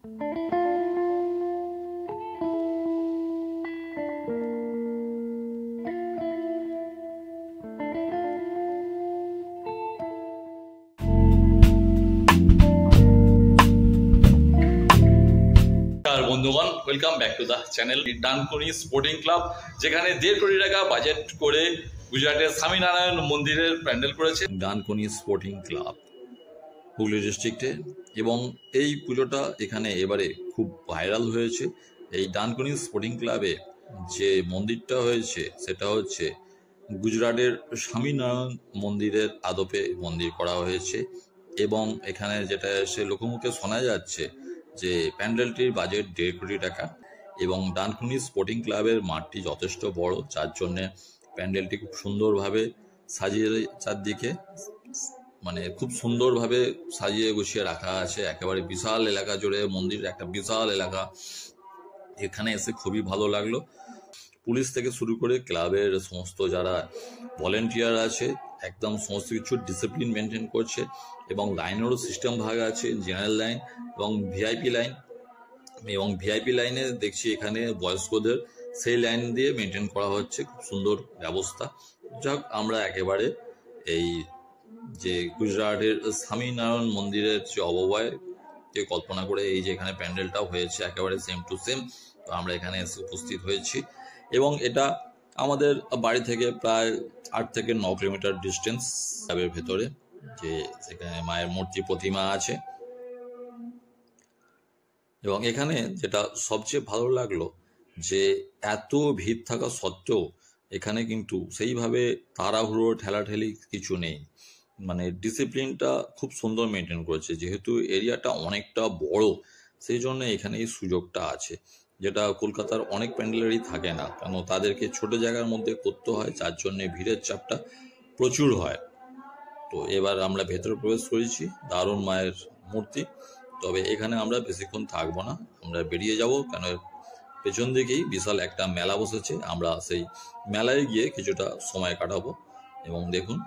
বন্ধুগণ, welcome back to the channel Dankuni sporting club, যেখানে 1.5 কোটি টাকা বাজেট করে গুজরাটের স্বামীনারায়ণ মন্দিরের প্যান্ডেল করেছে ডানকুনি স্পোর্টিং ক্লাব হুগলি ডিস্ট্রিক্টে। এবং এই পুজোটা এখানে এবারে খুব ভাইরাল হয়েছে। এই ডানকুনি স্পোর্টিং ক্লাবে যে মন্দিরটা হয়েছে সেটা হচ্ছে গুজরাটের স্বামীনারায়ণ মন্দিরের আদপে মন্দির করা হয়েছে। এবং এখানে যেটা সে লোকমুখে শোনা যাচ্ছে যে প্যান্ডেলটির বাজেট 1.5 কোটি টাকা। এবং ডানকুনি স্পোর্টিং ক্লাবের মাঠটি যথেষ্ট বড়, যার জন্যে প্যান্ডেলটি খুব সুন্দরভাবে সাজিয়ে চারদিকে খুব সুন্দরভাবে সাজিয়ে গুছিয়ে রাখা আছে। একেবারে বিশাল এলাকা জুড়ে মন্দিরের একটা বিশাল এলাকা। এখানে এসে খুবই ভালো লাগলো। পুলিশ থেকে শুরু করে ক্লাবের সমস্ত যারা ভলেন্টিয়ার আছে একদম সমস্ত কিছু ডিসিপ্লিন মেনটেন করছে। এবং লাইনেরও সিস্টেম ভাগ আছে, জেনারেল লাইন এবং ভিআইপি লাইন। এবং ভিআইপি লাইনে দেখছি এখানে বয়স্কদের সেই লাইন দিয়ে মেনটেন করা হচ্ছে, খুব সুন্দর ব্যবস্থা। যাক, আমরা একেবারে এই যে গুজরাটের স্বামীনারায়ণ মন্দিরের যে অবয়বকে কল্পনা করে এই যে এখানে প্যান্ডেলটাও হয়েছে একেবারে সেম টু সেম। তো আমরা এখানে এসে উপস্থিত হয়েছি এবং এটা আমাদের বাড়ি থেকে প্রায় 8 থেকে 9 কিলোমিটার ডিস্টেন্স ক্লাবের ভেতরে, যে সেখানে মায়ের মূর্তি প্রতিমা আছে। এবং এখানে যেটা সবচেয়ে ভালো লাগলো যে এত ভিড় থাকা সত্ত্বেও এখানে কিন্তু সেইভাবে তাড়াহুড়ো ঠেলাঠেলি কিছু নেই। ডিসিপ্লিনটা খুব সুন্দর মেনটেন করেছে। যেহেতু এরিয়াটা অনেকটা বড়, সেই জন্য এখানে এই সুযোগটা আছে, যেটা কলকাতার অনেক প্যান্ডেলেরই থাকে না, কেন তাদেরকে ছোট জায়গার মধ্যে করতে হয়, যার জন্য ভিড়ের চাপটা প্রচুর হয়। তো এবার আমরা ভেতরে প্রবেশ করেছি, দারুণ মায়ের মূর্তি। তবে এখানে আমরা বেশিক্ষণ থাকবো না, আমরা বেরিয়ে যাব, কেন পেছন দিকেই বিশাল একটা মেলা বসেছে। আমরা সেই মেলায় গিয়ে কিছুটা সময় কাটাবো। এবং দেখুন,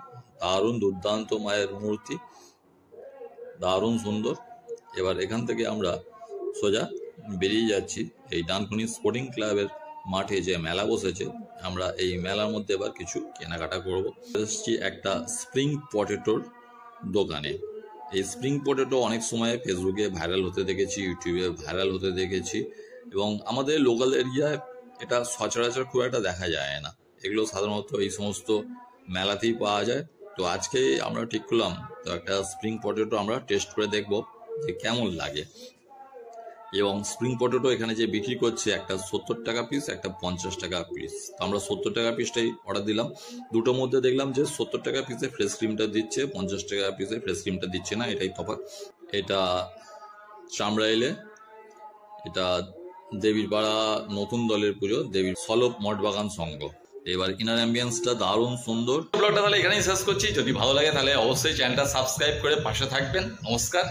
দারুণ দুর্দান্ত মায়ের মূর্তি, দারুণ সুন্দর। এবার এখান থেকে আমরা সোজা বেরিয়ে যাচ্ছি এই ডানকুনি স্পোর্টিং ক্লাবের মাঠে যে মেলা বসেছে। আমরা এই মেলার মধ্যে এবার কিছু কেনাকাটা করব। এসেছি একটা স্প্রিং পটেটোর দোকানে। এই স্প্রিং পটেটো অনেক সময় ফেসবুকে ভাইরাল হতে দেখেছি, ইউটিউবে ভাইরাল হতে দেখেছি, এবং আমাদের লোকাল এরিয়ায় এটা সচরাচর খুব একটা দেখা যায় না। এগুলো সাধারণত এই সমস্ত মেলাতেই পাওয়া যায়। তো আজকে আমরা ঠিক করলাম তো একটা স্প্রিং পটেটো আমরা টেস্ট করে দেখব যে কেমন লাগে। এবং স্প্রিং পটেটো এখানে যে বিক্রি করছে, একটা 70 টাকা পিস, একটা 50 টাকা পিস। তো আমরা 70 টাকা পিসটাই অর্ডার দিলাম। দুটোর মধ্যে দেখলাম যে 70 টাকা পিসে ফ্রেশ ক্রিমটা দিচ্ছে, 50 টাকা পিসে ফ্রেশ ক্রিমটা দিচ্ছে না, এটাই তফাৎ। এটা চামড়াইলে, এটা দেবীর পাড়া নতুন দলের পুজো, দেবীর সলভ মঠবাগান সংঘ। এবার ইনার অ্যাম্বিয়েন্সটা দারুণ সুন্দর। ব্লগটা তাহলে এখানেই শেষ করছি। যদি ভালো লাগে তাহলে অবশ্যই চ্যানেলটা সাবস্ক্রাইব করে পাশে থাকবেন। নমস্কার।